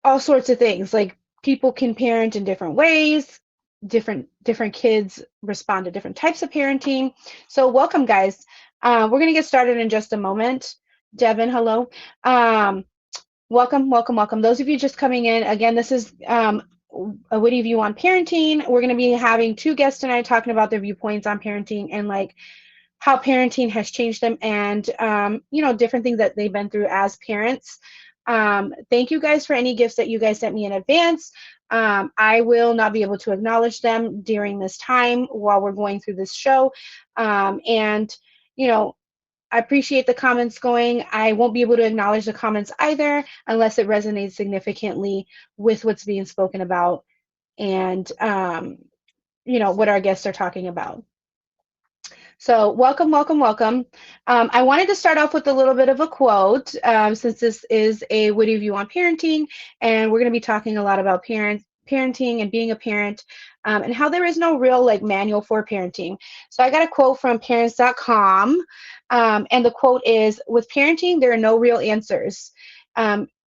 all sorts of things. Like people can parent in different ways. Different kids respond to different types of parenting. So welcome, guys. We're gonna get started in just a moment. Devin, hello. Um, welcome. Those of you just coming in, again, this is a witty view on parenting. We're going to be having two guests tonight talking about their viewpoints on parenting and like how parenting has changed them and different things that they've been through as parents. Thank you guys for any gifts that you guys sent me in advance. I will not be able to acknowledge them during this time while we're going through this show. And you know, I appreciate the comments going. I won't be able to acknowledge the comments either unless it resonates significantly with what's being spoken about and what our guests are talking about. So welcome. I wanted to start off with a little bit of a quote since this is a witty view on parenting, and we're going to be talking a lot about parenting and being a parent, and how there is no real like manual for parenting. So I got a quote from parents.com, and the quote is, "With parenting, there are no real answers.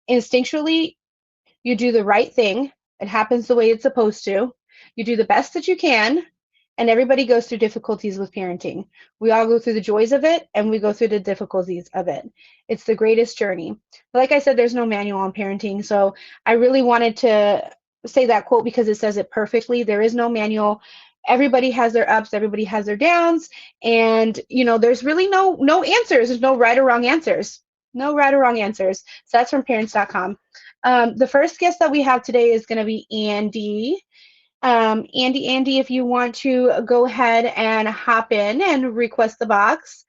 Instinctually, you do the right thing. It happens the way it's supposed to. You do the best that you can, and everybody goes through difficulties with parenting. We all go through the joys of it, and we go through the difficulties of it. It's the greatest journey." Like I said, there's no manual on parenting, so I really wanted to say that quote because it says it perfectly. There is no manual. Everybody has their ups, everybody has their downs, and there's really no answers. There's no right or wrong answers. No right or wrong answers. So that's from parents.com. The first guest that we have today is going to be Andy. Andy, if you want to go ahead and hop in and request the box.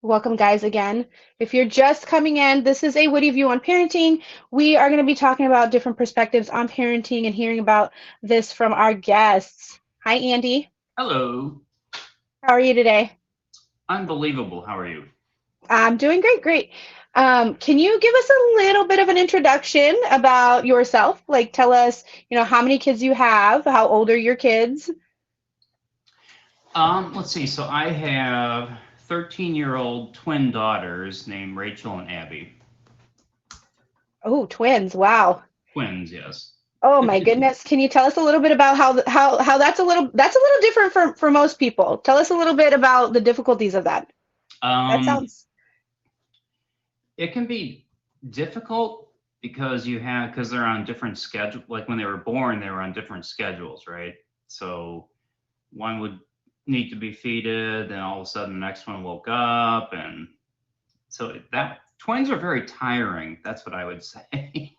Welcome, guys, again. If you're just coming in, this is a witty view on parenting. We are going to be talking about different perspectives on parenting and hearing about this from our guests. Hi, Andy. Hello. How are you today? Unbelievable. How are you? I'm doing great. Can you give us a little bit of an introduction about yourself? Like, tell us, how many kids you have, how old are your kids? Let's see. So I have 13-year-old twin daughters named Rachel and Abby. Oh, twins! Wow. Twins, yes. Oh my goodness. Can you tell us a little bit about how that's a little different for most people? Tell us a little bit about the difficulties of that. That Um, sounds it can be difficult because they're on different schedule. Like when they were born, they were on different schedules, right? So one would need to be feeded, then all of a sudden the next one woke up, and so that twins are very tiring. That's what I would say.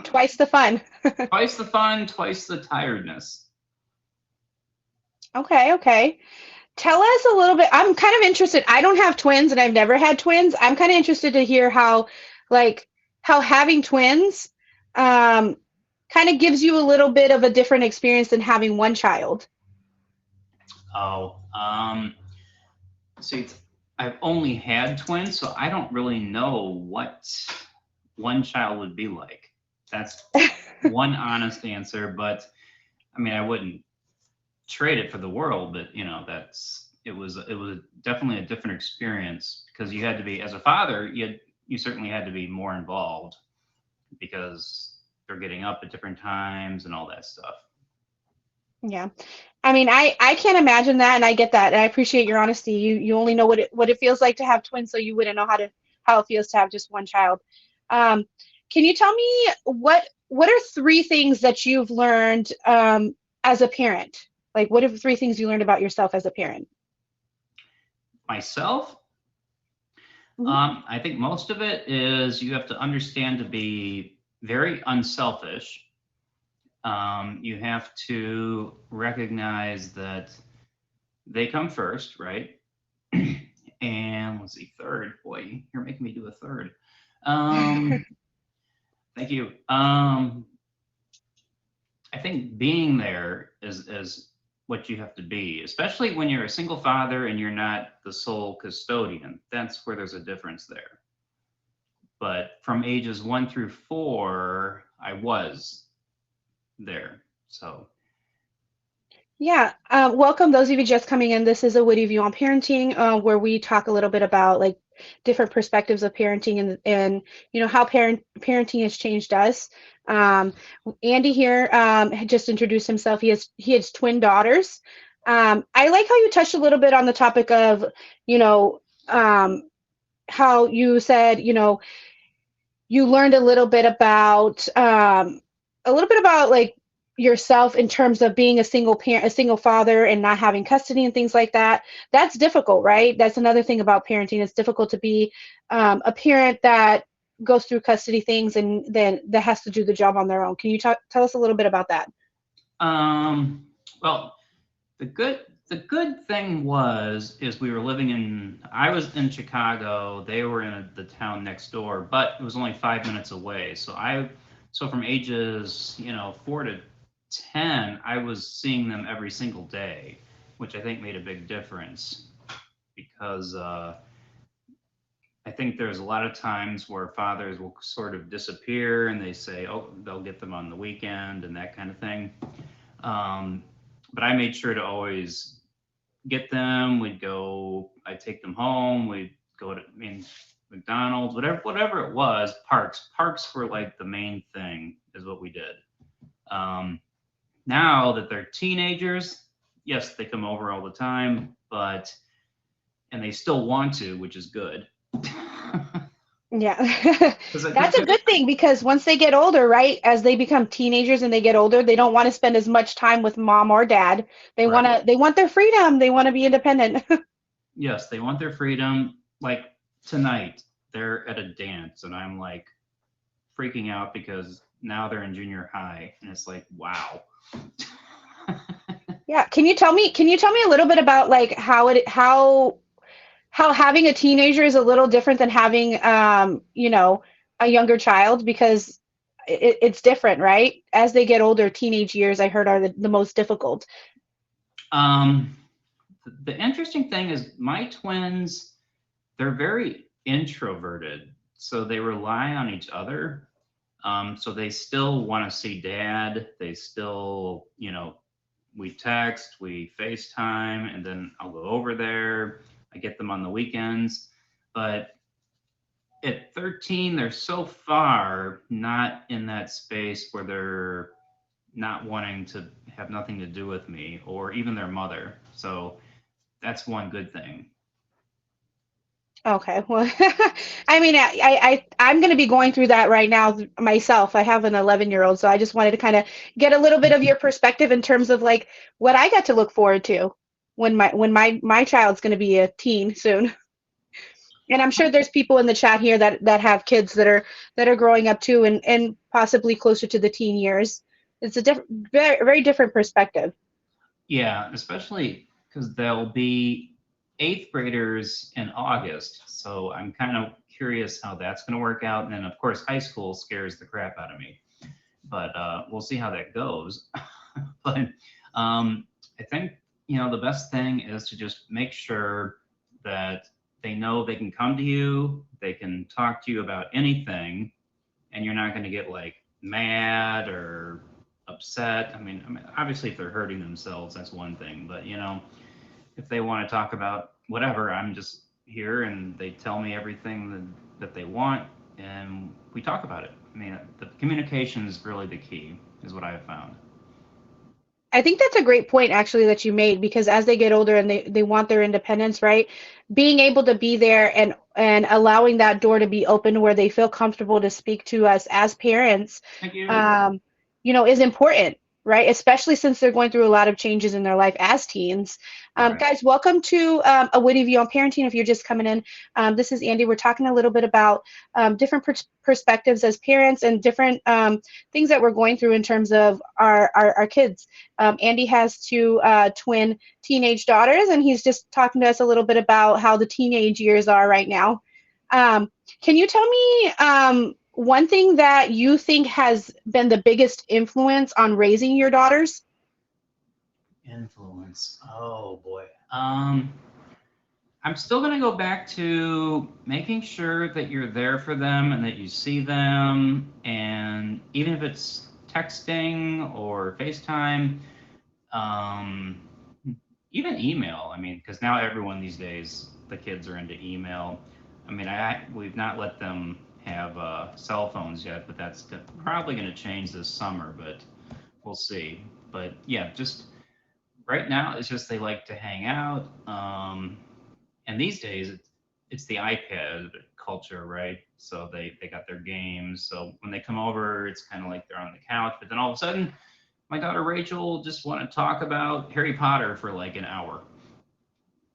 twice the fun. Twice the fun, twice the tiredness. Okay. Tell us a little bit. I'm kind of interested. I don't have twins and I've never had twins. I'm kind of interested to hear like, how having twins um, kind of gives you a little bit of a different experience than having one child. Oh, see, I've only had twins, so I don't really know what one child would be like. That's one honest answer, but I mean, I wouldn't trade it for the world, but it was definitely a different experience because you had to be, as a father, you certainly had to be more involved because they're getting up at different times and all that stuff. Yeah. I mean, I can't imagine that, and I get that, and I appreciate your honesty. You only know what it feels like to have twins, so you wouldn't know how it feels to have just one child. Um, can you tell me what are three things that you've learned as a parent? Like, what are three things you learned about yourself as a parent? Myself, Mhm. I think most of it is you have to understand to be very unselfish. You have to recognize that they come first, right? And let's see, third. Boy, you're making me do a third. Um, thank you. I think being there is what you have to be, especially when you're a single father and you're not the sole custodian. That's where there's a difference there. But from ages 1 through 4, I was there. So, Yeah, welcome those of you just coming in. This is a witty view on parenting, where we talk a little bit about like different perspectives of parenting, and how parenting has changed us. Um, Andy here had just introduced himself. He has twin daughters. I like how you touched a little bit on the topic of, you know, um, how you said, you learned a little bit about like yourself in terms of being a single parent, a single father, and not having custody and things like that. That's difficult, right? That's another thing about parenting. It's difficult to be a parent that goes through custody things and then that has to do the job on their own. Can you tell us a little bit about that? Um, well, the good thing is we were living in I was in Chicago, they were in the town next door, but it was only 5 minutes away. So from ages 4 to 10, I was seeing them every single day, which I think made a big difference because I think there's a lot of times where fathers will sort of disappear and they say, oh, they'll get them on the weekend and that kind of thing. Um, but I made sure to always get them. I'd take them home. We'd go to, McDonald's, whatever it was, parks. Parks were like the main thing, is what we did. Um, Now that they're teenagers, yes, they come over all the time, and they still want to, which is good. Yeah. Because That's a good thing because once they get older, right, as they become teenagers and they get older, they don't want to spend as much time with mom or dad. right. They want their freedom. They want to be independent. Yes, they want their freedom. Like tonight, they're at a dance, and I'm like freaking out because now they're in junior high, and it's like, wow. Yeah. Can you tell me a little bit about like how having a teenager is a little different than having a younger child because it's different, right? As they get older, teenage years I heard are the most difficult. um, the interesting thing is my twins, they're very introverted, so they rely on each other. So they still want to see dad. They still, we text, we FaceTime, and then I'll go over there. I get them on the weekends. But at 13, they're so far not in that space where they're not wanting to have nothing to do with me or even their mother. So that's one good thing. Okay, well, I mean, I'm going to be going through that right now myself. I have an 11-year-old, so I just wanted to kind of get a little bit of your perspective in terms of like what I got to look forward to when my child's going to be a teen soon. And I'm sure there's people in the chat here that have kids that are growing up too, and possibly closer to the teen years. It's a very very different perspective. Yeah, especially because they'll be eighth graders in August. So I'm kind of curious how that's going to work out. And then, of course, high school scares the crap out of me. But we'll see how that goes. But I think, the best thing is to just make sure that they know they can come to you, they can talk to you about anything, and you're not going to get like mad or upset. I mean, obviously, if they're hurting themselves, that's one thing. But if they want to talk about whatever, I'm just here, and they tell me everything that they want, and we talk about it. I mean, the communication is really the key, is what I have found. I think that's a great point actually that you made because as they get older and they want their independence, right? Being able to be there and allowing that door to be open where they feel comfortable to speak to us as parents, Thank you. um, is important, right? Especially since they're going through a lot of changes in their life as teens. Right. Guys, welcome to a Witty View on Parenting. If you're just coming in, this is Andy. We're talking a little bit about different perspectives as parents and different things that we're going through in terms of our kids. Andy has two twin teenage daughters, and he's just talking to us a little bit about how the teenage years are right now. Can you tell me one thing that you think has been the biggest influence on raising your daughters? Influence. Oh boy. I'm still going to go back to making sure that you're there for them and that you see them. And even if it's texting or FaceTime, um, even email. I mean, because now everyone these days, the kids are into email. I mean, we've not let them have cell phones yet, but that's probably going to change this summer. But we'll see. But yeah, just right now, it's just they like to hang out. And these days, it's the iPad culture, right? So they got their games. So when they come over, it's kind of like they're on the couch. But then all of a sudden, my daughter Rachel just want to talk about Harry Potter for like an hour,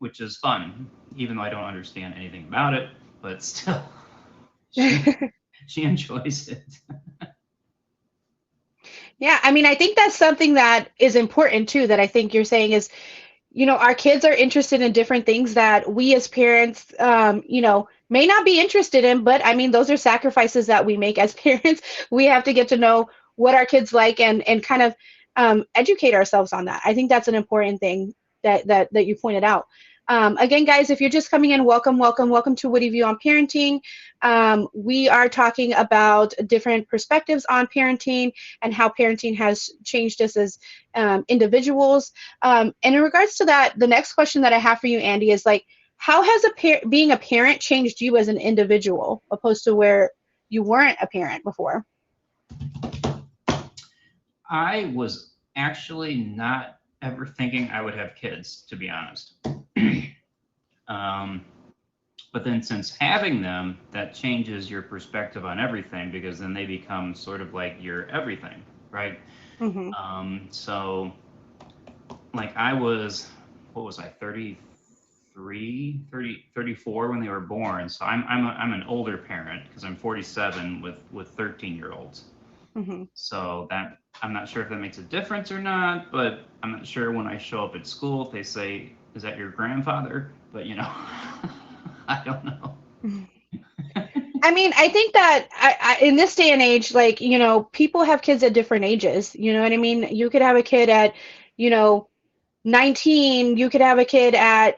which is fun, even though I don't understand anything about it. But still, she she enjoys it. Yeah, I mean, I think that's something that is important too, that I think you're saying is, our kids are interested in different things that we as parents, may not be interested in, but I mean, those are sacrifices that we make as parents. We have to get to know what our kids like and kind of educate ourselves on that. I think that's an important thing that you pointed out. Again, guys, if you're just coming in, welcome, welcome, welcome to Witty View on Parenting. We are talking about different perspectives on parenting and how parenting has changed us as individuals. And in regards to that, the next question that I have for you, Andy, is like, how has being a parent changed you as an individual, opposed to where you weren't a parent before? I was actually not ever thinking I would have kids, to be honest. um, but then since having them, that changes your perspective on everything because then they become sort of like your everything, right? Mm-hmm. So like I was, what was I, 34 when they were born. So I'm an older parent because I'm 47 with 13-year-olds. Mm-hmm. So that I'm not sure if that makes a difference or not, but I'm not sure when I show up at school if they say, "Is that your grandfather?" But I don't know. I mean, I think that in this day and age, like, people have kids at different ages. You know what I mean? You could have a kid at, you know, 19, you could have a kid at,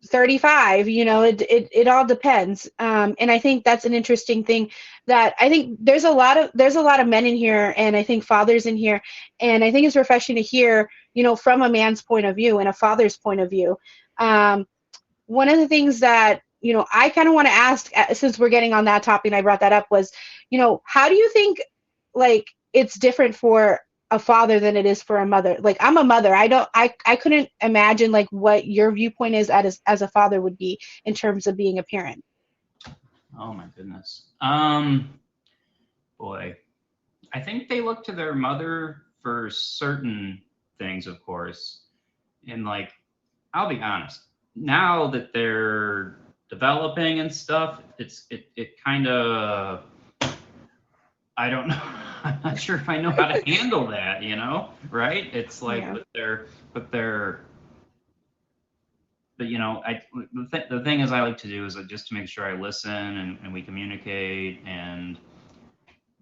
35. It all depends. And I think that's an interesting thing, that I think there's a lot of men in here, and I think fathers in here, and I think it's refreshing to hear, from a man's point of view and a father's point of view. One of the things that, I kind of want to ask, since we're getting on that topic and I brought that up, was, how do you think, like, it's different for a father than it is for a mother? Like, I'm a mother. I couldn't imagine like what your viewpoint is as a father would be in terms of being a parent. Oh my goodness. Boy, I think they look to their mother for certain things, of course. And like, I'll be honest. Now that they're developing and stuff, it kind of, I don't know. I'm not sure if I know how to handle that, right? It's like Yeah. but they're, but the thing is I like to do is just to make sure I listen and we communicate and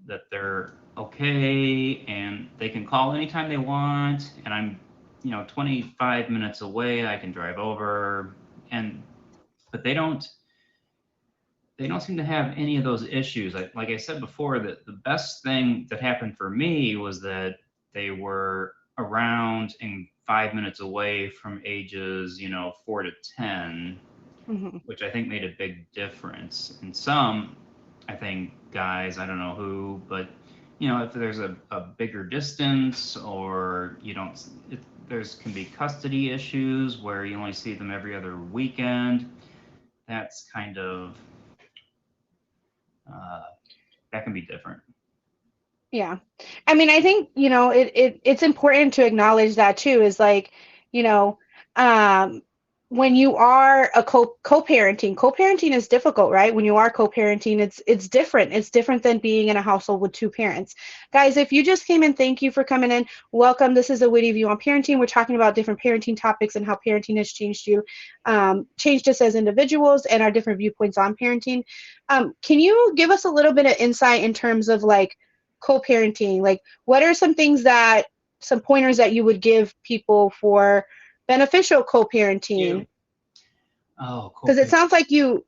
that they're okay and they can call anytime they want and I'm 25 minutes away I can drive over and but they don't seem to have any of those issues. Like I said before, that the best thing that happened for me was that they were around and 5 minutes away from ages, 4 to 10, Hmm. which I think made a big difference. And some, I think, guys, I don't know who, but if there's a bigger distance or you don't, there's can be custody issues where you only see them every other weekend. That's kind of uh, that can be different. Yeah. I mean, I think, it's important to acknowledge that too, is like, you know, um, when you are a co-parenting is difficult, right? When you are co-parenting, it's different. It's different than being in a household with two parents. Guys, if you just came in, thank you for coming in. Welcome. This is a Witty View on Parenting. We're talking about different parenting topics and how parenting has changed us as individuals and our different viewpoints on parenting. Can you give us a little bit of insight in terms of like co-parenting? Like, what are some pointers that you would give people for beneficial co-parenting? You. Oh, Because it co-parent. sounds like you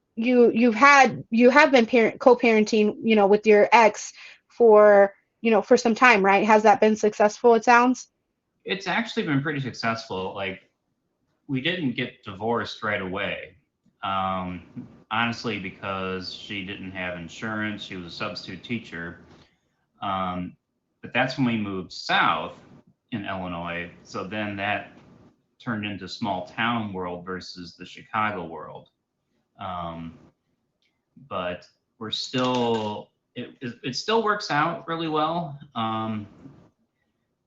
have been co-parenting, with your ex for for some time, right? Has that been successful, it sounds? It's actually been pretty successful. Like we didn't get divorced right away. Um, Honestly, because she didn't have insurance, she was a substitute teacher. But that's when we moved south in Illinois. So then that turned into small town world versus the Chicago world. Um, but we're still, it still works out really well.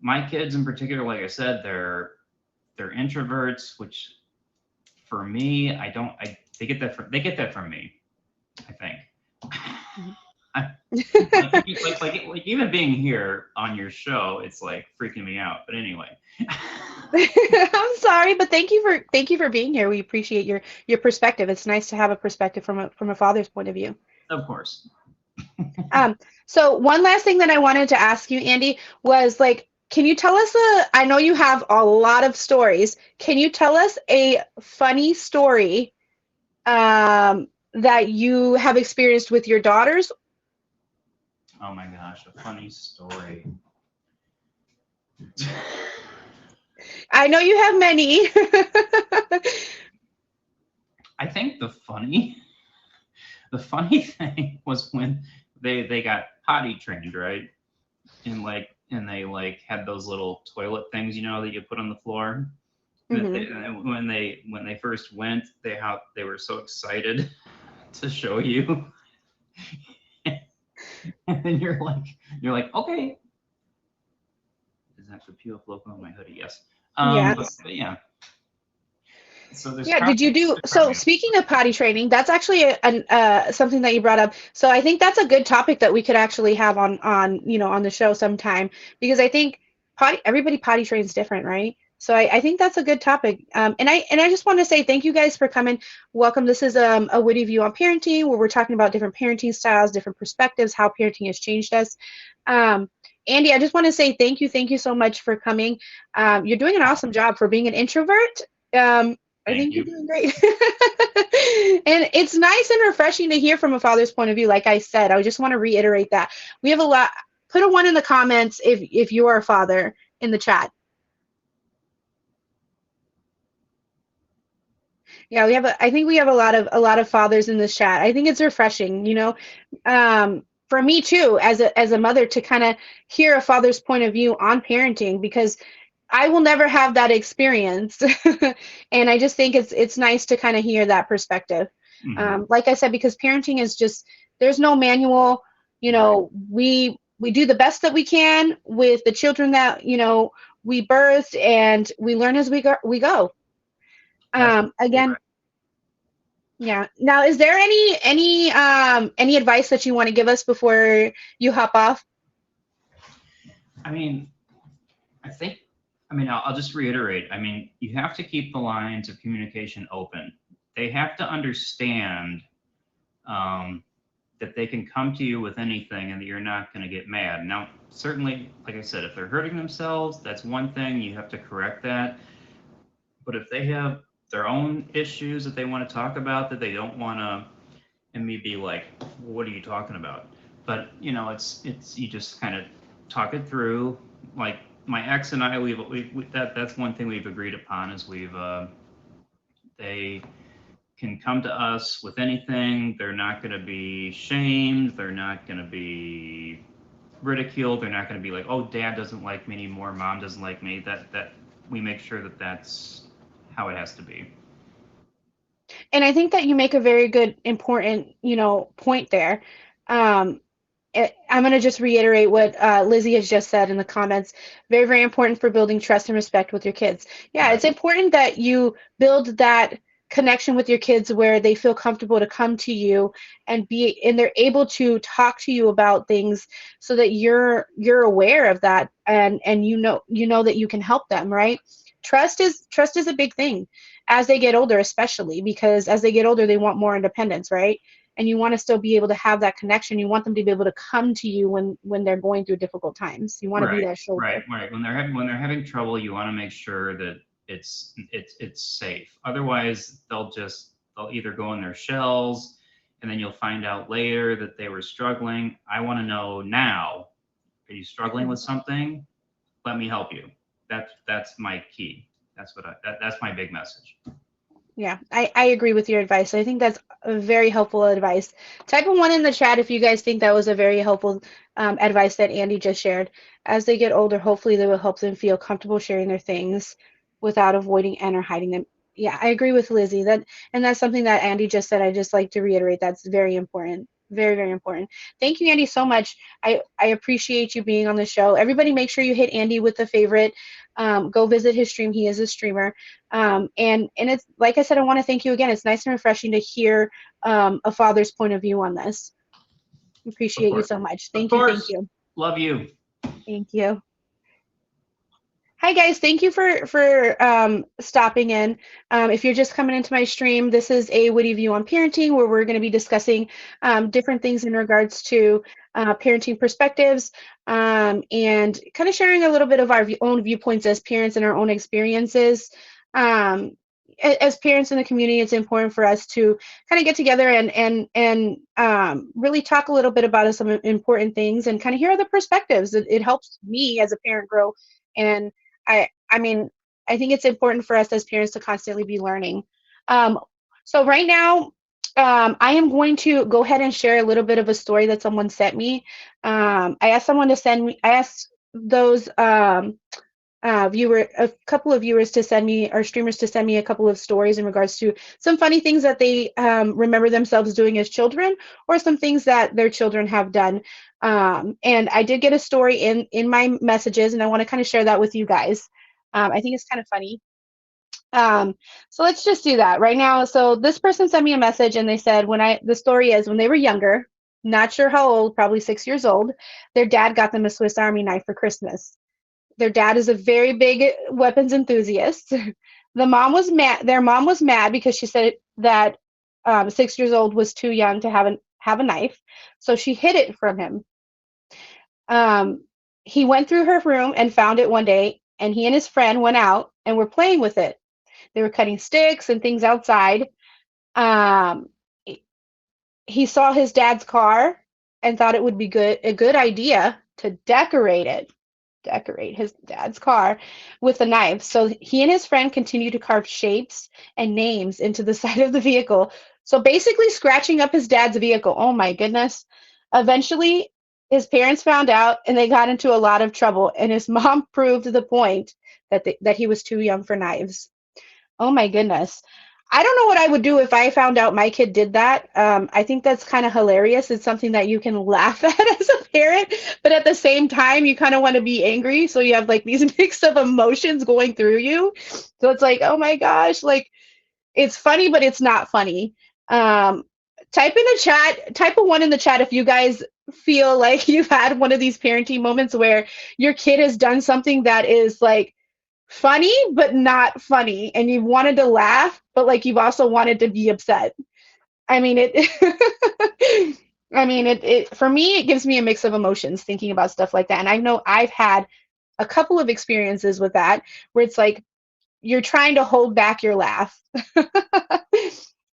My kids in particular, like I said, they're introverts, which for me, I don't, they get that from me, I think. I, like even being here on your show, it's like freaking me out. But anyway, I'm sorry, but thank you for being here. We appreciate your perspective. It's nice to have a perspective from a father's point of view. of course. Um, so one last thing that I wanted to ask you, Andy, was like, can you tell us I know you have a lot of stories. Can you tell us a funny story that you have experienced with your daughters? Oh my gosh, a funny story. I know you have many. I think the funny thing was when they got potty trained, right? And they like had those little toilet things, that you put on the floor. Hmm. When they first went, they were so excited to show you, and then you're like, okay, is that the PF logo on my hoodie? Yes. Yes. But yeah. So Yeah, did you do there's so? probably Speaking of potty training, that's actually something that you brought up. So I think that's a good topic that we could actually have on the show sometime because I think everybody potty trains different, right? So I think that's a good topic. And I just want to say thank you guys for coming. Welcome. This is a Witty View on Parenting where we're talking about different parenting styles, different perspectives, how parenting has changed us. Um, Andy, I just want to say thank you so much for coming. You're doing an awesome job for being an introvert. Um, I thank think you're you. doing great. And it's nice and refreshing to hear from a father's point of view. Like I said, I just want to reiterate that. We have a lot. Put a one in the comments if you are a father in the chat. Yeah, I think we have a lot of fathers in this chat. I think it's refreshing. For me too, as a mother to kind of hear a father's point of view on parenting because I will never have that experience. And I just think it's nice to kind of hear that perspective. Hmm. Like I said, because parenting is just there's no manual. Right. We do the best that we can with the children that we birthed, and we learn as we go. That's absolutely Again, right. yeah. Now, is there any advice that you want to give us before you hop off? I mean, I think, I'll just reiterate. I mean, you have to keep the lines of communication open. They have to understand um, that they can come to you with anything and that you're not going to get mad. Now, certainly, like I said, if they're hurting themselves, that's one thing. You have to correct that. But if they have their own issues that they want to talk about that they don't want to, and me be like, what are you talking about? But it's you just kind of talk it through. Like my ex and I, that's one thing we've agreed upon is they can come to us with anything. They're not going to be shamed. They're not going to be ridiculed. They're not going to be like, oh, dad doesn't like me anymore. Mom doesn't like me. That we make sure that that's how it has to be. And I think that you make a very good, important, point there. Um, I'm going to just reiterate what Lizzie has just said in the comments. Very, very important for building trust and respect with your kids. Yeah, Right. it's important that you build that connection with your kids where they feel comfortable to come to you and they're able to talk to you about things so that you're aware of that and you know that you can help them, right? Trust is a big thing as they get older, especially because as they get older they want more independence, right? And you want to still be able to have that connection. You want them to be able to come to you when they're going through difficult times. You want to be Right, that right, shoulder. right. When they're having trouble, you want to make sure that it's safe. Otherwise, they'll either go in their shells, and then you'll find out later that they were struggling. I want to know now. Are you struggling with something? Let me help you. That's my key. That's my big message. Yeah, I agree with your advice. I think that's a very helpful advice. Type a one in the chat if you guys think that was a very helpful advice that Andy just shared. As they get older, hopefully they will help them feel comfortable sharing their things without avoiding and or hiding them. Yeah, I agree with Lizzie. And that's something that Andy just said. I just like to reiterate that's very important. Very, very important. Thank you, Andy, so much. I appreciate you being on the show. Everybody make sure you hit Andy with the favorite. Go visit his stream. He is a streamer. And it's like I said, I want to thank you again. It's nice and refreshing to hear a father's point of view on this. Of Appreciate you course. so much. Of Thank you. Thank course. you. Love you. Thank you. Hi guys, thank you for stopping in. If you're just coming into my stream, this is a Witty View on Parenting, where we're going to be discussing different things in regards to parenting perspectives, and kind of sharing a little bit of our own viewpoints as parents and our own experiences. Um, as parents in the community, it's important for us to kind of get together and really talk a little bit about some important things and kind of hear other perspectives. It helps me as a parent grow, and I mean, I think it's important for us as parents to constantly be learning. Um, so right now, I am going to go ahead and share a little bit of a story that someone sent me. I asked someone to send me. I asked those a couple of viewers to send me, or streamers to send me a couple of stories in regards to some funny things that they remember themselves doing as children, or some things that their children have done. And I did get a story in my messages, and I want to kind of share that with you guys. I think it's kind of funny. Um, so let's just do that right now. So this person sent me a message, and they said the story is when they were younger, not sure how old, probably 6 years old, their dad got them a Swiss Army knife for Christmas. Their dad is a very big weapons enthusiast. Their mom was mad because she said that 6 years old was too young to have a knife, so she hid it from him. Um, he went through her room and found it one day, and he and his friend went out and were playing with it. They were cutting sticks and things outside. Um, he saw his dad's car and thought it would be a good idea to decorate his dad's car with a knife. So he and his friend continued to carve shapes and names into the side of the vehicle. So basically scratching up his dad's vehicle. Oh my goodness. Eventually, his parents found out and they got into a lot of trouble. And his mom proved the point that he was too young for knives. Oh my goodness. I don't know what I would do if I found out my kid did that. I think that's kind of hilarious. It's something that you can laugh at as a parent, but at the same time, you kind of want to be angry. So you have like these mix of emotions going through you. So it's like, oh my gosh, like it's funny, but it's not funny. Um, type a one in the chat if you guys feel like you've had one of these parenting moments where your kid has done something that is like funny but not funny, and you've wanted to laugh but like you've also wanted to be upset. I mean it I mean it for me it gives me a mix of emotions thinking about stuff like that, and I know I've had a couple of experiences with that where it's like you're trying to hold back your laugh.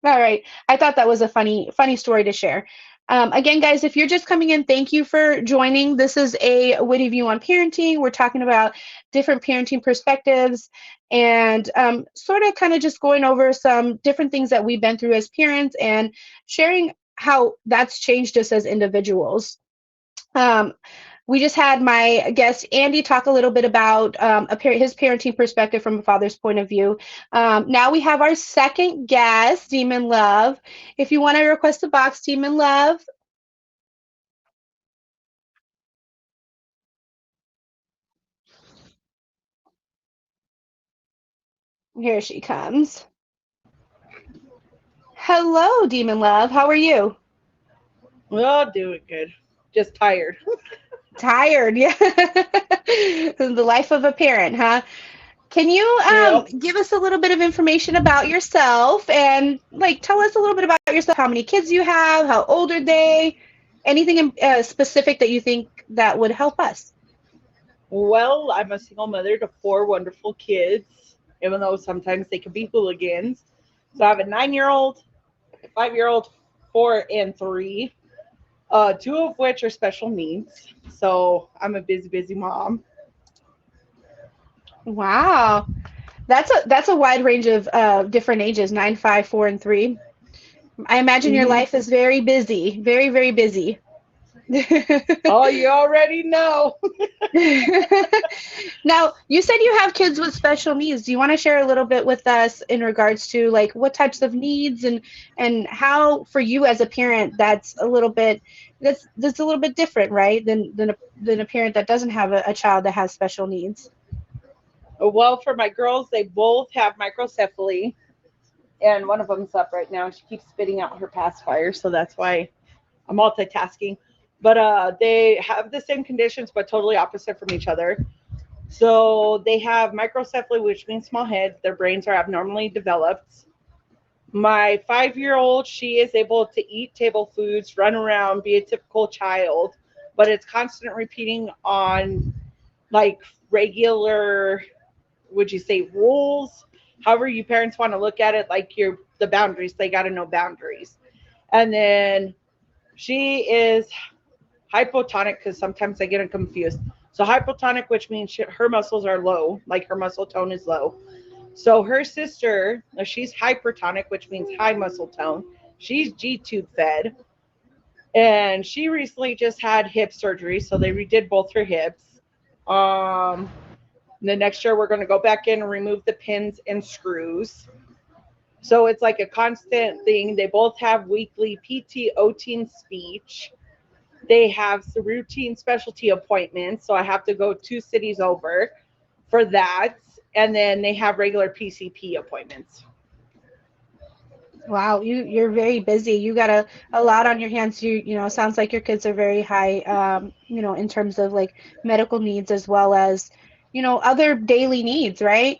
All right. I thought that was a funny story to share. Again, guys, if you're just coming in, thank you for joining. This is a Witty View on Parenting. We're talking about different parenting perspectives and sort of kind of just going over some different things that we've been through as parents and sharing how that's changed us as individuals. Um, we just had my guest Andy talk a little bit about his parenting perspective from a father's point of view. Now we have our second guest, Demon Love. If you want to request a box, Demon Love, here she comes. Hello, Demon Love. How are you? Well, doing good. Just tired. Tired, yeah. The life of a parent, huh? Can you Yep. give us a little bit of information about yourself and like tell us a little bit about yourself? How many kids you have? How old are they? Anything specific that you think that would help us? Well, I'm a single mother to four wonderful kids, even though sometimes they can be hooligans. So I have a 9-year old, a 5-year old, 4 and 3, two of which are special needs. So I'm a busy, busy mom. Wow. That's a wide range of different ages, 9, 5, 4, and 3. I imagine your Mhm. life is very busy, very, very busy. Oh, you already know. Now, you said you have kids with special needs. Do you want to share a little bit with us in regards to like what types of needs and how for you as a parent that's a little bit different, right? Than a parent that doesn't have a child that has special needs. Well, for my girls, they both have microcephaly, and one of them's up right now. She keeps spitting out her pacifier, so that's why I'm multitasking. But they have the same conditions, but totally opposite from each other. So they have microcephaly, which means small heads. Their brains are abnormally developed. My 5 year old, she is able to eat table foods, run around, be a typical child, but it's constant repeating on like regular, would you say, rules? However, you parents want to look at it, like the boundaries. They got to know boundaries. And then she is hypotonic because sometimes I get them confused. So hypotonic, which means her muscles are low, like her muscle tone is low. So her sister, she's hypertonic, which means high muscle tone. She's G tube fed, and she recently just had hip surgery, so they redid both her hips. Um, the next year we're going to go back in and remove the pins and screws. So it's like a constant thing. They both have weekly PT, OT, and speech. They have some routine specialty appointments, so I have to go 2 cities over for that. And then they have regular PCP appointments. Wow, you're very busy. You got a lot on your hands. Sounds like your kids are very high, in terms of like medical needs as well as, other daily needs, right?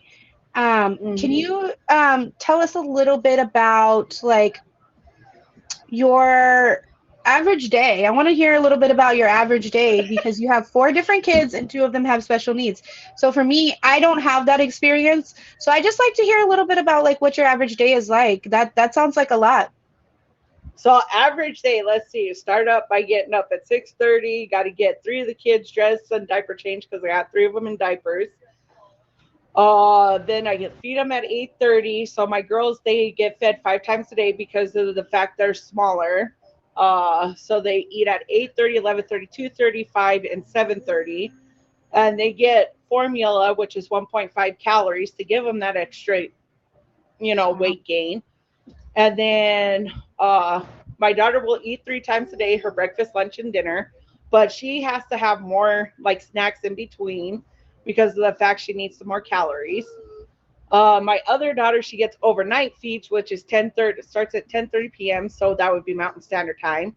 Can Mm-hmm. you tell us a little bit about like your average day? I want to hear a little bit about your average day because you have four different kids and two of them have special needs. So for me, I don't have that experience. So I just like to hear a little bit about like what your average day is like. That sounds like a lot. So average day, let's see, start up by getting up at 6:30. Got to get three of the kids dressed and diaper changed because I got three of them in diapers. Then I get feed them at 8:30. So my girls, they get fed 5 times a day because of the fact they're smaller. So they eat at 8:30, 11:30, 2:30, 5, and 7:30, and they get formula, which is 1.5 calories to give them that extra, Wow. weight gain. And then my daughter will eat 3 times a day, her breakfast, lunch, and dinner, but she has to have more like snacks in between because of the fact she needs some more calories. My other daughter, she gets overnight feeds, which is 10:30. Starts at 10:30 p.m., so that would be Mountain Standard Time,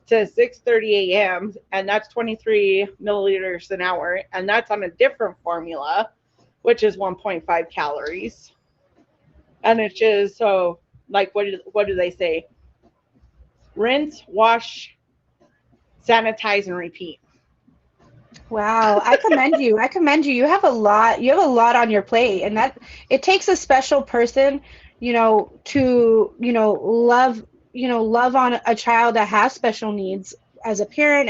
to 6:30 a.m., and that's 23 milliliters an hour, and that's on a different formula, which is 1.5 calories. And it's just so like what do they say? Rinse, wash, sanitize, and repeat. Wow, I commend you. I commend you. You have a lot. You have a lot on your plate, and that it takes a special person, to, love on a child that has special needs as a parent,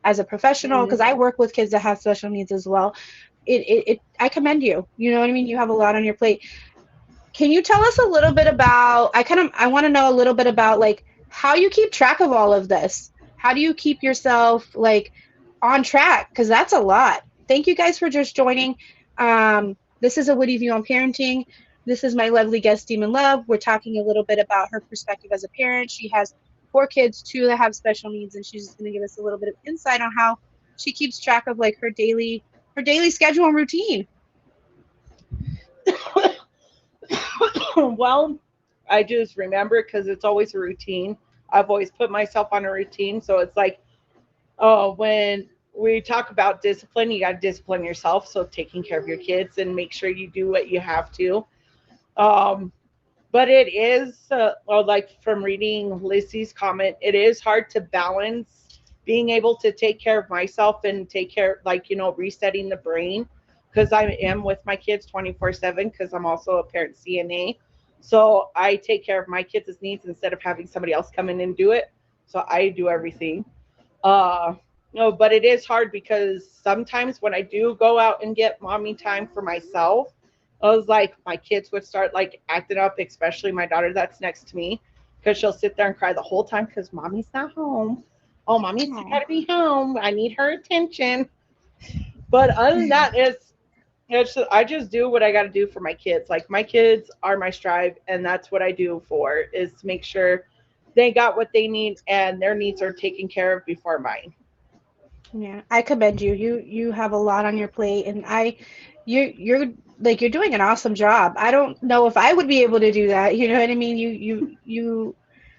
as a professional, because I Mm-hmm. work with kids that have special needs as well. I commend you. You know what I mean? You have a lot on your plate. Can you tell us a little bit about, I want to know a little bit about like how you keep track of all of this. How do you keep yourself like on track? Because that's a lot. Thank you guys for just joining. This is a Witty View on Parenting. This is my lovely guest, Demon Love. We're talking a little bit about her perspective as a parent. She has four kids, two that have special needs, and she's going to give us a little bit of insight on how she keeps track of like her daily schedule and routine. Well, I just remember because it's always a routine. I've always put myself on a routine, so it's like, when we talk about discipline, you got to discipline yourself. So taking care of your kids and make sure you do what you have to. Um, but it is, well, like from reading Lizzie's comment, it is hard to balance being able to take care of myself and take care, like, resetting the brain, because I am with my kids 24/7 because I'm also a parent CNA. So I take care of my kids' needs instead of having somebody else come in and do it. So I do everything. Uh, no, but it is hard because sometimes when I do go out and get mommy time for myself, I was like, my kids would start like acting up, especially my daughter that's next to me, because she'll sit there and cry the whole time because mommy's not home. Oh, mommy's Aw. got to be home. I need her attention. But other than that, I just do what I got to do for my kids. Like my kids are my strive, and that's what I do for is to make sure they got what they need and their needs are taken care of before mine. Yeah, I commend you. You have a lot on your plate, and you're like you're doing an awesome job. I don't know if I would be able to do that. You know what I mean?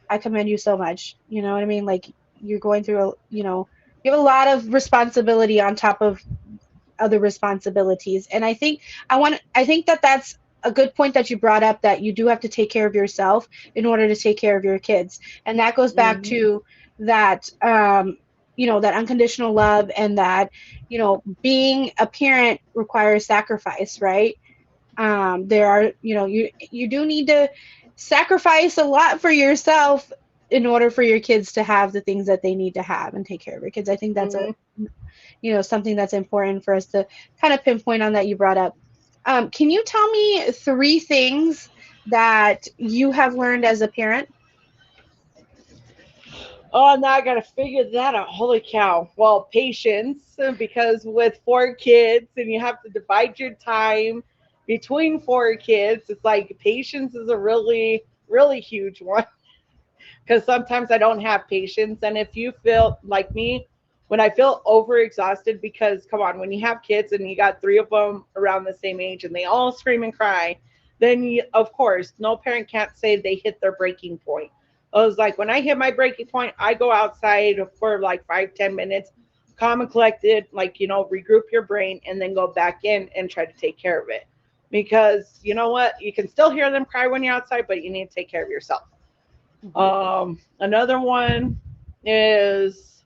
I commend you so much. You know what I mean? Like you're going through you have a lot of responsibility on top of other responsibilities. And I think that that's a good point that you brought up, that you do have to take care of yourself in order to take care of your kids. And that goes back Hmm. to that, that unconditional love, and that, being a parent requires sacrifice, right? There are, you do need to sacrifice a lot for yourself in order for your kids to have the things that they need to have and take care of your kids. I think that's Hmm. something that's important for us to kind of pinpoint on that you brought up. Can you tell me three things that you have learned as a parent? Oh, now I got to figure that out. Holy cow. Well, patience, because with four kids and you have to divide your time between four kids, it's like patience is a really, really huge one. Because sometimes I don't have patience. And if you feel like me, when I feel overexhausted, because come on, when you have kids and you got three of them around the same age and they all scream and cry, then of course, no parent can't say they hit their breaking point. I was like, when I hit my breaking point, I go outside for like 5, 10 minutes, calm and collected, like, regroup your brain and then go back in and try to take care of it. Because you know what? You can still hear them cry when you're outside, but you need to take care of yourself. Mhm. Another one is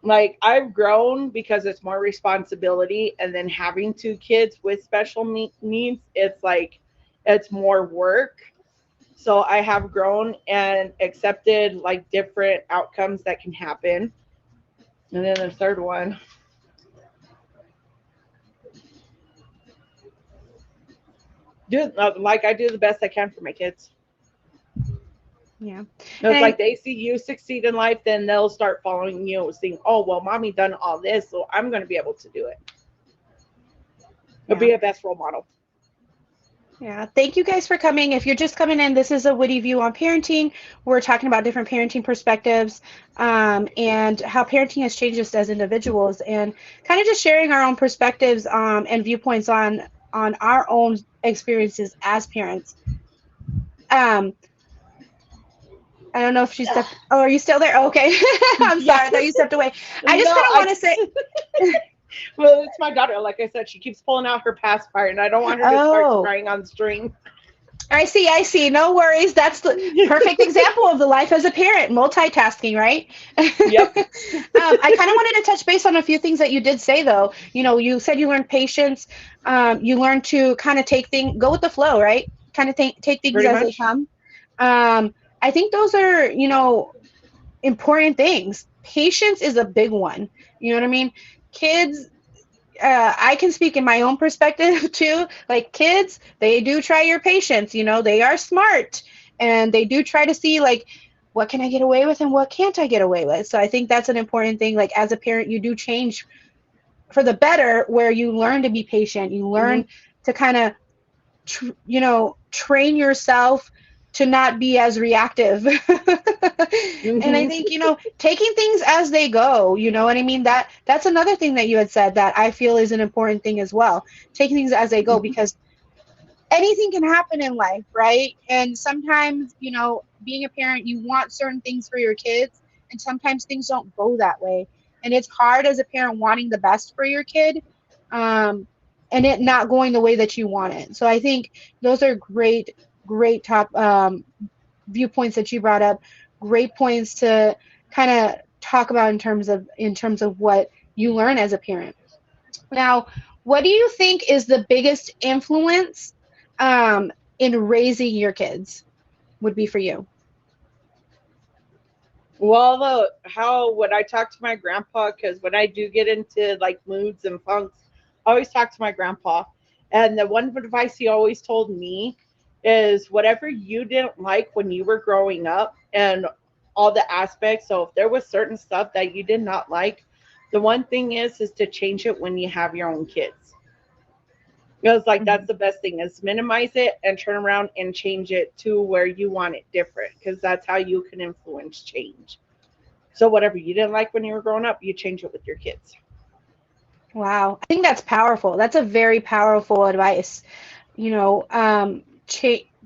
like I've grown because it's more responsibility, and then having two kids with special needs, it's like it's more work. So I have grown and accepted like different outcomes that can happen. And then the third one, do like I do the best I can for my kids. Yeah. It's And like they see you succeed in life, then they'll start following you, seeing, oh well, mommy done all this, so I'm going to be able to do it. It'll yeah. be a best role model. Yeah, thank you guys for coming. If you're just coming in, this is a Witty View on parenting. We're talking about different parenting perspectives, and how parenting has changed us as individuals, and kind of just sharing our own perspectives, and viewpoints on our own experiences as parents. Um, I don't know if she stepped. Oh, are you still there? Oh, okay. I'm sorry. I Yes. thought you stepped away. I just No, kind of want to say, well, it's my daughter. Like I said, she keeps pulling out her pacifier, and I don't want her to start oh, crying on the string. I see, I see. No worries. That's the perfect example of the life as a parent, multitasking, right? Yep. I kind of wanted to touch base on a few things that you did say, though. You said you learned patience. You learned to kind of go with the flow, right? Kind of take things Pretty as they much. come. I think those are, important things. Patience is a big one. You know what I mean? Kids, I can speak in my own perspective too. Like kids, they do try your patience. They are smart, and they do try to see like what can I get away with and what can't I get away with. So I think that's an important thing. Like as a parent, you do change for the better, where you learn to be patient. You Hmm. learn to kind of train yourself to not be as reactive. And I Hmm. think, taking things as they go, you know what I mean? That's another thing that you had said that I feel is an important thing as well. Taking things as they go, because anything can happen in life, right? And sometimes, being a parent, you want certain things for your kids, and sometimes things don't go that way. And it's hard as a parent wanting the best for your kid, um, and it not going the way that you want it. So I think those are great, great top viewpoints that you brought up. Great points to kind of talk about in terms of what you learn as a parent. Now, what do you think is the biggest influence um, in raising your kids would be for you? Well, how when I talk to my grandpa, because when I do get into like moods and funks, always talk to my grandpa. And the one advice he always told me is whatever you didn't like when you were growing up and all the aspects. So if there was certain stuff that you did not like, the one thing is to change it when you have your own kids. Because like Mhm. that's the best thing is minimize it and turn around and change it to where you want it different. Because that's how you can influence change. So whatever you didn't like when you were growing up, you change it with your kids. Wow. I think that's powerful. That's a very powerful advice. You know,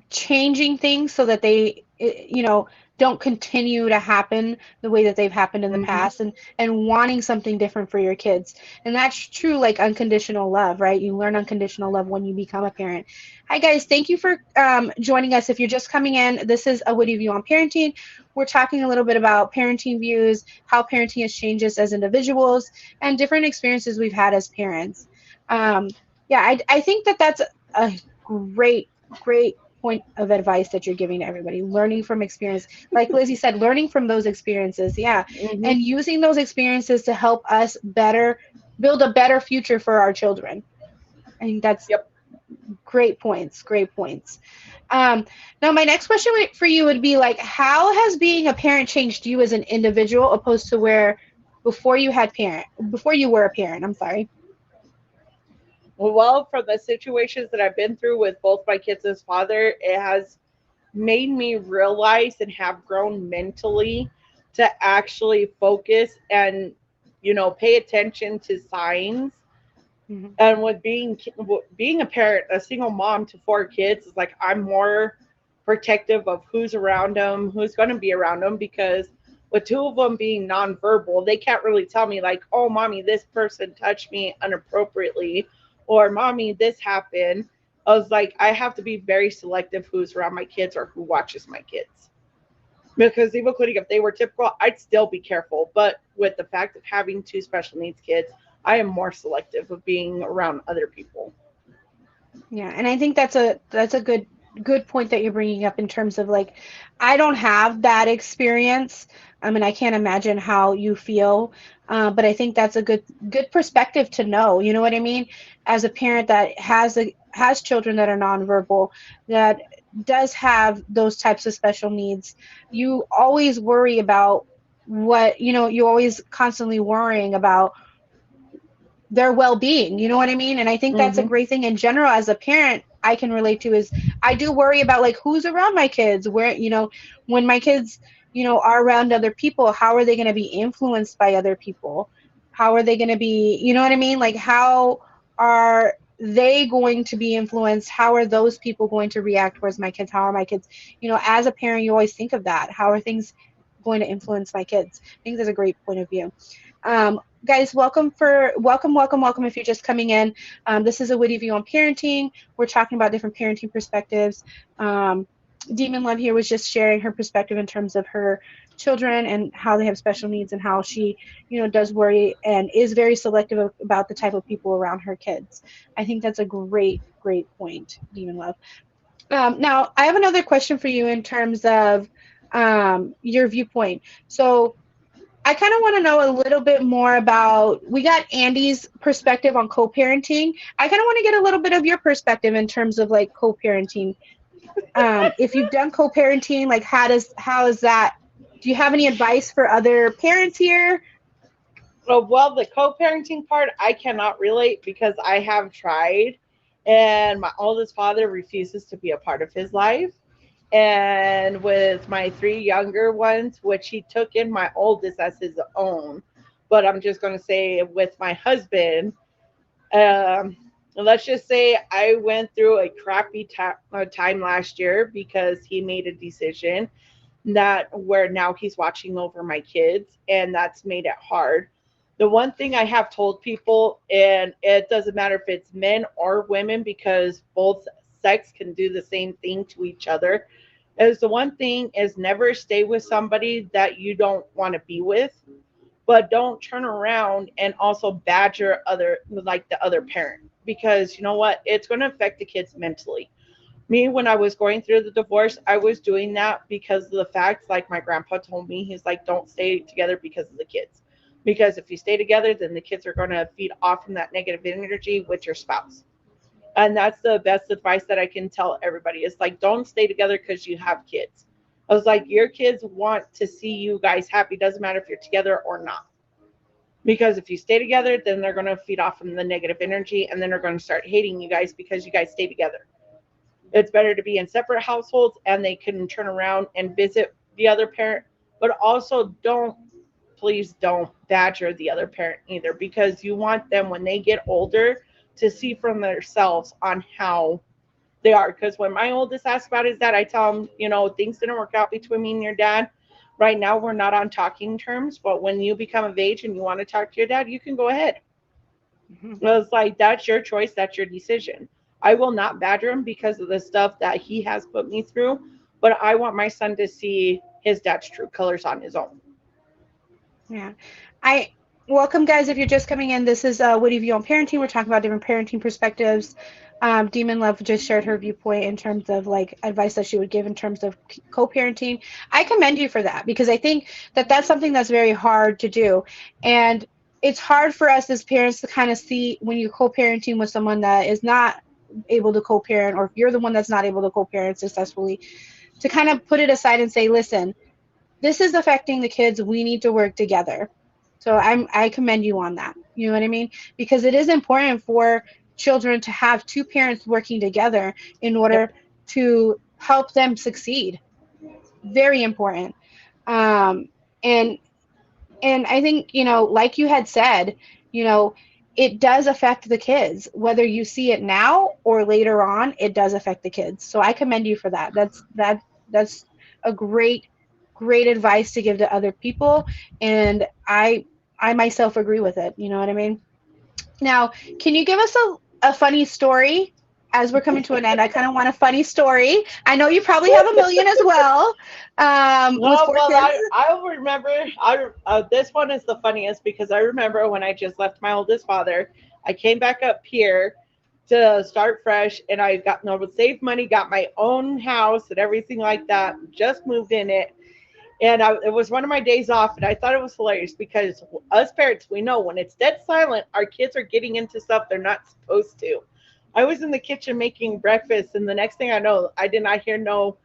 changing things so that they, don't continue to happen the way that they've happened in the Hmm. past, and wanting something different for your kids. And that's true, like unconditional love, right? You learn unconditional love when you become a parent. Hi, guys. Thank you for joining us. If you're just coming in, this is a Witty View on Parenting. We're talking a little bit about parenting views, how parenting has changed us as individuals, and different experiences we've had as parents. Yeah, I think that that's a great point of advice that you're giving to everybody. Learning from experience, like Lizzie said, learning from those experiences, yeah, Hmm. and using those experiences to help us better build a better future for our children. I think that's Yep. great points. Great points. um, Now my next question for you would be like, how has being a parent changed you as an individual opposed to where before you were a parent, I'm sorry. Well, from the situations that I've been through with both my kids' and father, it has made me realize and have grown mentally to actually focus and pay attention to signs. Hmm. And with being a parent, a single mom to four kids, is like I'm more protective of who's around them, who's going to be around them, because with two of them being nonverbal, they can't really tell me like, "Oh, mommy, this person touched me inappropriately," or "Mommy, this happened." I was like, I have to be very selective who's around my kids or who watches my kids. Because even including if they were typical, I'd still be careful. But with the fact of having two special needs kids, I am more selective of being around other people. Yeah, and I think that's a good point that you're bringing up in terms of like, I don't have that experience. I mean, I can't imagine how you feel, but I think that's a good perspective to know. You know what I mean? As a parent that has children that are nonverbal, that does have those types of special needs, you always worry about you're always constantly worrying about their well-being, you know what I mean? And I think that's a Hmm. great thing in general as a parent I can relate to. Is I do worry about like who's around my kids, where, when my kids, are around other people, how are they going to be influenced by other people? How are they going to be, you know what I mean? Like, how are they going to be influenced? How are those people going to react towards my kids? How are my kids, as a parent, you always think of that. How are things going to influence my kids? I think that's a great point of view. Guys, welcome. If you're just coming in, this is a Witty View on Parenting. We're talking about different parenting perspectives. Um, Demon Love here was just sharing her perspective in terms of her children and how they have special needs, and how she, does worry and is very selective about the type of people around her kids. I think that's a great point, Demon Love. Now, I have another question for you in terms of your viewpoint. So, I kind of want to know a little bit more about, we got Andy's perspective on co-parenting. I kind of want to get a little bit of your perspective in terms of like co-parenting. If you've done co-parenting, like how is that? Do you have any advice for other parents here? Well, the co-parenting part, I cannot relate because I have tried, and my oldest father refuses to be a part of his life. And with my three younger ones, which he took in my oldest as his own, but I'm just going to say with my husband, um, let's just say I went through a crappy time last year because he made a decision that where now he's watching over my kids, and that's made it hard. The one thing I have told people, and it doesn't matter if it's men or women because both sex can do the same thing to each other, is the one thing is never stay with somebody that you don't want to be with, but don't turn around and also badger other like the other parent, because you know what, it's going to affect the kids mentally. Me, when I was going through the divorce, I was doing that because of the fact, like my grandpa told me, he's like, don't stay together because of the kids. Because if you stay together, then the kids are going to feed off from that negative energy with your spouse. And that's the best advice that I can tell everybody is like, don't stay together because you have kids. I was like, your kids want to see you guys happy. Doesn't matter if you're together or not. Because if you stay together, then they're going to feed off from the negative energy and then they're going to start hating you guys because you guys stay together. It's better to be in separate households and they can turn around and visit the other parent. But also please don't badger the other parent either, because you want them when they get older to see from themselves on how they are. Because when my oldest asks about his dad, I tell him, things didn't work out between me and your dad. Right now, we're not on talking terms, but when you become of age and you want to talk to your dad, you can go ahead. Mm-hmm. It's like, that's your choice. That's your decision. I will not badger him because of the stuff that he has put me through, but I want my son to see his dad's true colors on his own. Yeah. Welcome, guys. If you're just coming in, this is Witty View on Parenting. We're talking about different parenting perspectives. Demon Love just shared her viewpoint in terms of like advice that she would give in terms of co-parenting. I commend you for that, because I think that that's something that's very hard to do. And it's hard for us as parents to kind of see when you're co-parenting with someone that is not able to co-parent, or if you're the one that's not able to co-parent successfully, to kind of put it aside and say, listen, this is affecting the kids. We need to work together. So I commend you on that. You know what I mean? Because it is important for children to have two parents working together in order to help them succeed. Very important. And I think, like you had said, it does affect the kids, whether you see it now or later on. It does affect the kids. So I commend you for that. That's a great advice to give to other people, and I myself agree with it. You know what I mean? Now, can you give us a funny story as we're coming to an end? I kind of want a funny story. I know you probably have a million as well. With four kids. I remember. This one is the funniest because I remember when I just left my oldest father. I came back up here to start fresh, and I saved money, got my own house and everything like that. Just moved in it. And it was one of my days off, and I thought it was hilarious because us parents, we know when it's dead silent, our kids are getting into stuff they're not supposed to. I was in the kitchen making breakfast, and the next thing I know, I did not hear no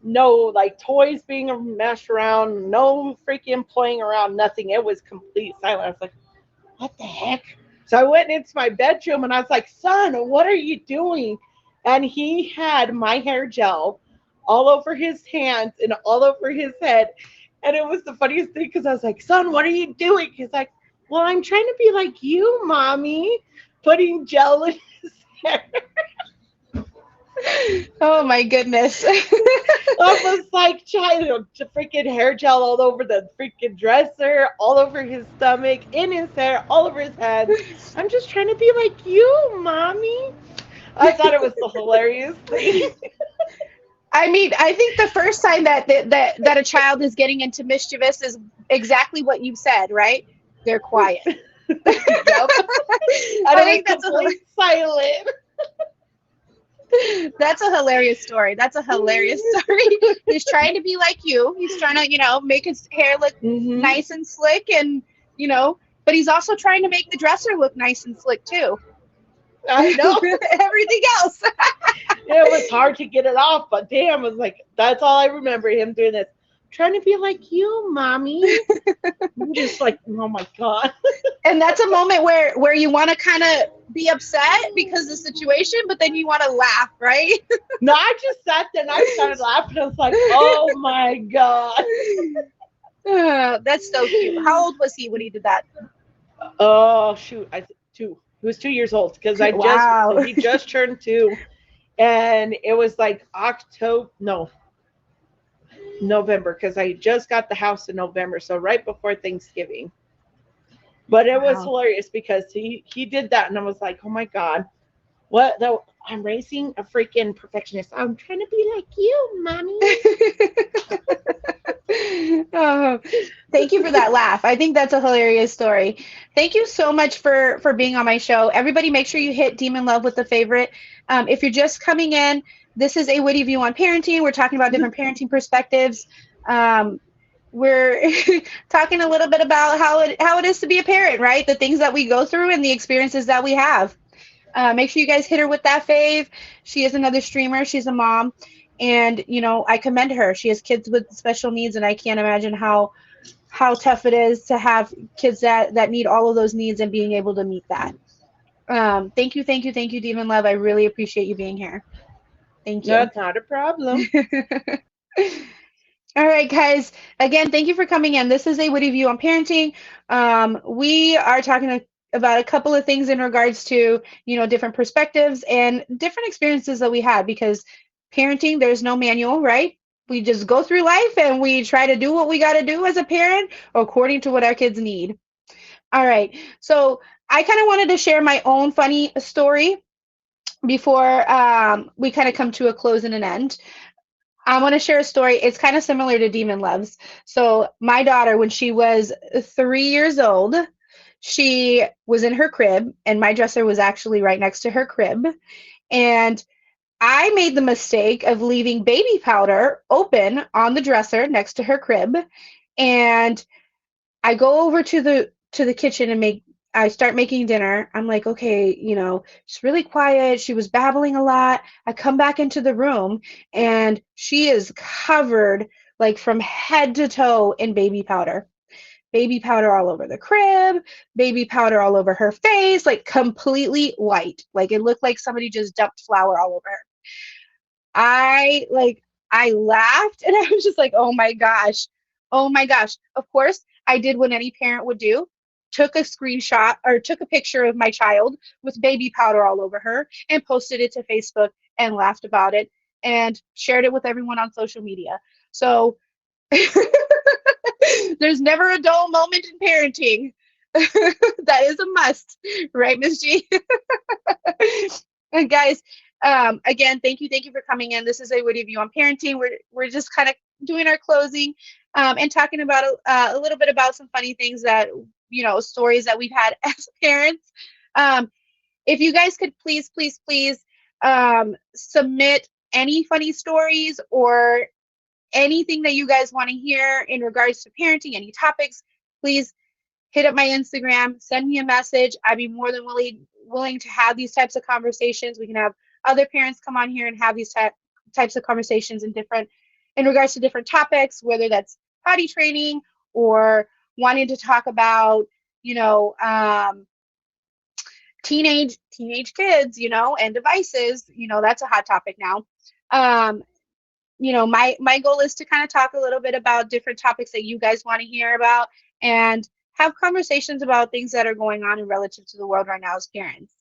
like toys being messed around, no freaking playing around, nothing. It was complete silence. I was like, what the heck? So I went into my bedroom, and I was like, son, what are you doing? And he had my hair gel all over his hands and all over his head. And it was the funniest thing because I was like, son, what are you doing? He's like, well, I'm trying to be like you, mommy, putting gel in his hair. Oh my goodness. I was like trying to freaking hair gel all over the freaking dresser, all over his stomach, in his hair, all over his head. I'm just trying to be like you, mommy. I thought it was the hilarious thing. I mean, I think the first sign that a child is getting into mischievous is exactly what you said, right? They're quiet. Yep. I think that's silent. That's a hilarious story. That's a hilarious story. He's trying to be like you. He's trying to, make his hair look nice and slick, and but he's also trying to make the dresser look nice and slick too. I know. Everything else. It was hard to get it off, but damn, it was like, that's all I remember him doing this. Trying to be like you, mommy. I'm just like, oh my God. And that's a moment where you want to kind of be upset because of the situation, but then you want to laugh, right? No, I just sat there and I started laughing. I was like, oh my God. That's so cute. How old was he when he did that? Oh, shoot. Two. He was 2 years old because he just turned 2. And it was like November, because I just got the house in November, so right before Thanksgiving. But it was hilarious because he did that, and I was like, oh my God, what? I'm raising a freaking perfectionist. I'm trying to be like you, mommy. Oh, thank you for that laugh. I think that's a hilarious story. Thank you so much for being on my show. Everybody, make sure you hit Demon Love with the favorite. If you're just coming in, this is a Witty View on Parenting. We're talking about different parenting perspectives. we're talking a little bit about how it is to be a parent, right? The things that we go through and the experiences that we have. Make sure you guys hit her with that fave. She is another streamer. She's a mom, and I commend her. She has kids with special needs, and I can't imagine how tough it is to have kids that need all of those needs and being able to meet that. Thank you, thank you, thank you, Demon Love. I really appreciate you being here. Thank No, you. it's not a problem. All right, guys. Again, thank you for coming in. This is a Witty View on Parenting. We are talking about a couple of things in regards to, different perspectives and different experiences that we had because parenting, there's no manual, right? We just go through life and we try to do what we got to do as a parent according to what our kids need. All right. So I kind of wanted to share my own funny story before we kind of come to a close and an end. I want to share a story. It's kind of similar to Demon Loves. So my daughter, when she was 3 years old, she was in her crib, and my dresser was actually right next to her crib. And I made the mistake of leaving baby powder open on the dresser next to her crib. And I go over to the kitchen and I start making dinner. I'm like, okay, she's really quiet. She was babbling a lot. I come back into the room and she is covered like from head to toe in baby powder. Baby powder all over the crib, baby powder all over her face, like completely white. Like it looked like somebody just dumped flour all over her. I laughed and I was just like, oh my gosh. Oh my gosh. Of course, I did what any parent would do. Took a screenshot or took a picture of my child with baby powder all over her and posted it to Facebook and laughed about it and shared it with everyone on social media. So there's never a dull moment in parenting. That is a must, right, Miss G? And guys, again, thank you for coming in. This is a Witty View on Parenting. We're just kind of doing our closing and talking about a little bit about some funny things that stories that we've had as parents. If you guys could please submit any funny stories or anything that you guys want to hear in regards to parenting, any topics, please hit up my Instagram, send me a message. I'd be more than willing to have these types of conversations. We can have other parents come on here and have these types of conversations in regards to different topics, whether that's potty training or wanting to talk about, teenage kids, and devices. That's a hot topic now. My goal is to kind of talk a little bit about different topics that you guys want to hear about and have conversations about things that are going on in relative to the world right now as parents.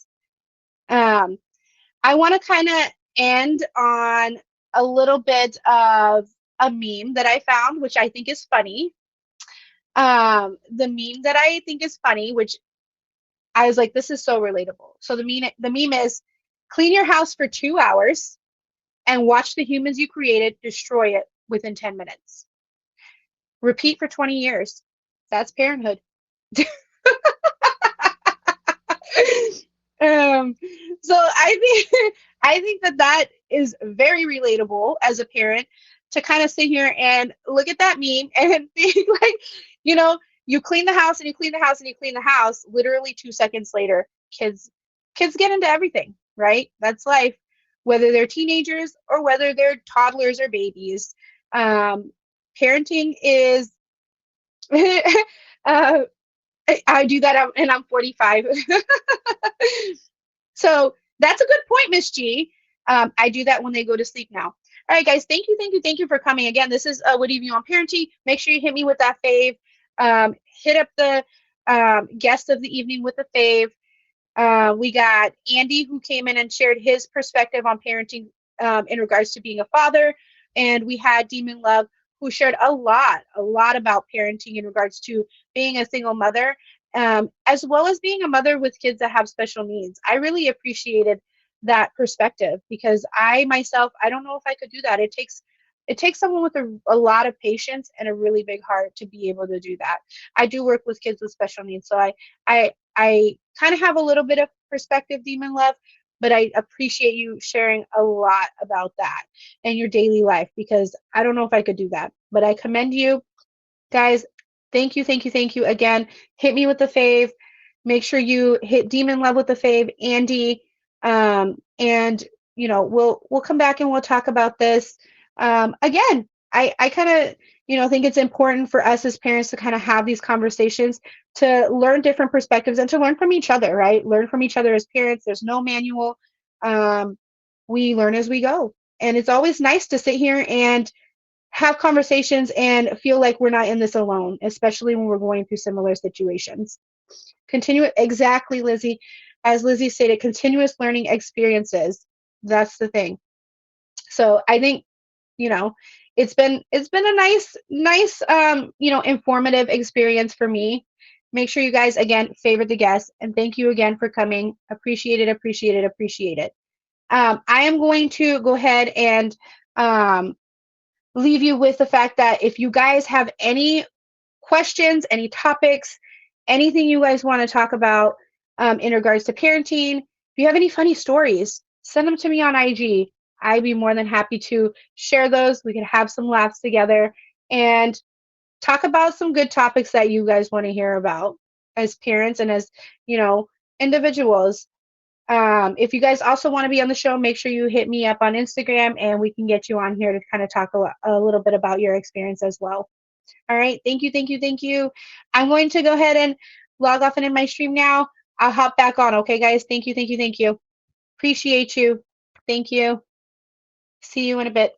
I want to kind of end on a little bit of a meme that I found, which I think is funny. The meme that I think is funny, which I was like, this is so relatable. So the meme is clean your house for 2 hours and watch the humans you created destroy it within 10 minutes. Repeat for 20 years. That's parenthood. So I think that is very relatable as a parent to kind of sit here and look at that meme and think like, you clean the house and you clean the house and you clean the house. Literally 2 seconds later, kids get into everything, right? That's life, whether they're teenagers or whether they're toddlers or babies. Parenting is I do that and I'm 45. So that's a good point, Miss G. I do that when they go to sleep now. All right, guys, thank you for coming. Again, this is Witty View on Parenting. Make sure you hit me with that fave. Hit up the guest of the evening with the fave. We got Andy, who came in and shared his perspective on parenting in regards to being a father. And we had Demon Love, who shared a lot about parenting in regards to being a single mother, as well as being a mother with kids that have special needs. I really appreciated that perspective because I myself, I don't know if I could do that. It takes someone with a lot of patience and a really big heart to be able to do that. I do work with kids with special needs, so I kind of have a little bit of perspective, Demon Love, but I appreciate you sharing a lot about that in your daily life because I don't know if I could do that, but I commend you. Guys, thank you again. Hit me with the fave. Make sure you hit Demon Love with the fave, Andy. And we'll come back and we'll talk about this. Again, I kind of think it's important for us as parents to kind of have these conversations to learn different perspectives and to learn from each other, right? Learn from each other as parents. There's no manual. Um, we learn as we go. And it's always nice to sit here and have conversations and feel like we're not in this alone, especially when we're going through similar situations. Continue exactly, Lizzie. As Lizzie stated, continuous learning experiences. That's the thing. So I think, you know, it's been a nice informative experience for me. Make sure you guys again favorite the guests and thank you again for coming. Appreciate it, appreciate it, appreciate it. I am going to go ahead and um, leave you with the fact that if you guys have any questions, any topics, anything you guys want to talk about in regards to parenting, if you have any funny stories, send them to me on IG. I'd be more than happy to share those. We could have some laughs together and talk about some good topics that you guys want to hear about as parents and as, individuals. If you guys also want to be on the show, make sure you hit me up on Instagram and we can get you on here to kind of talk a little bit about your experience as well. All right. Thank you. Thank you. Thank you. I'm going to go ahead and log off and in my stream now. I'll hop back on. Okay, guys. Thank you. Thank you. Thank you. Appreciate you. Thank you. See you in a bit.